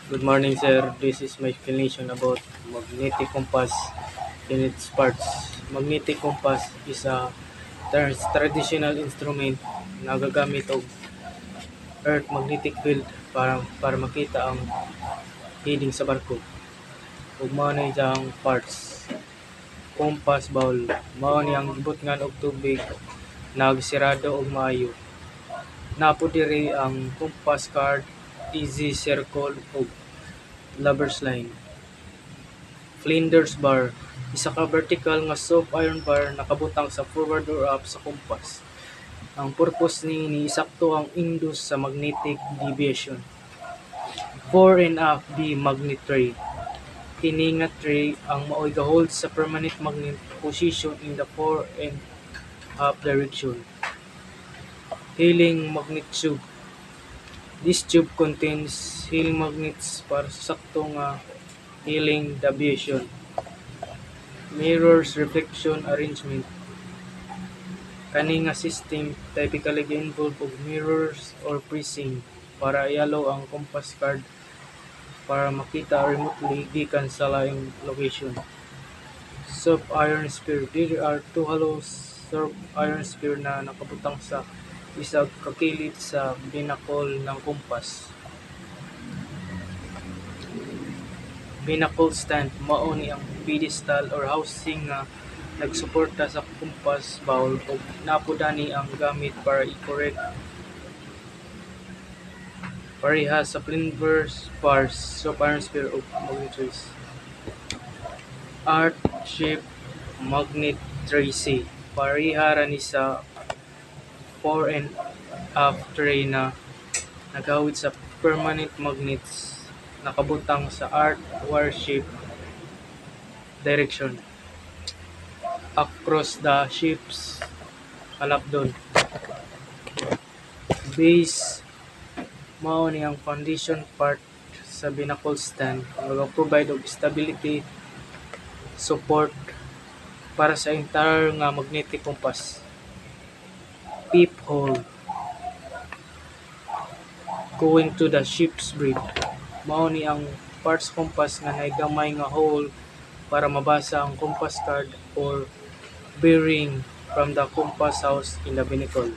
Good morning, sir. This is my explanation about magnetic compass and its parts. Magnetic compass is a traditional instrument na gagamit og earth magnetic field para makita ang heading sa barko. Ug mao ni siyang parts. Compass bowl, mao ni ang gibutngan og tubig nagsirado og maayo. Napo diri ang compass card, easy circle ug lover's line. Flinders bar, isa ka vertical nga soft iron bar nakabutang sa forward or up sa compass. Ang purpose ni isakto ang indus sa magnetic deviation. Fore and aft B magnet tray. Kini nga tray ang maoy gahold sa permanent magnet position in the fore and aft direction. Healing magnet tube. This tube contains healing magnets para sa sakto nga healing deviation. Mirrors reflection arrangement. Kani nga system typically involve og mirrors or prism para ialaw ang compass card para makita remotely gikan sa laing location. Soft iron sphere. There are two hollow soft iron sphere na nakabutang sa isang kakilid sa binakol ng compass. Binakol stand, mao ni ang pedestal or housing nga nagsuporta sa compass bowl ug napudani ang gamit para i-correct pareha sa Flinders bars, soft iron sphere ug magnetries. Arc shape magnet tracy, pareha ra ni sa fore and aft tray na nagawid sa permanent magnets nakabutang sa arc wire shape direction across the ship's halapdon. Base, mao ni ang foundation part sa binakol stand nga mag-provide og stability support para sa entire nga magnetic compass. Peep hole, going to the ship's bridge, mao ni ang parts compass nga naigamay nga hole para mabasa ang compass card or bearing from the compass house in the binnacle.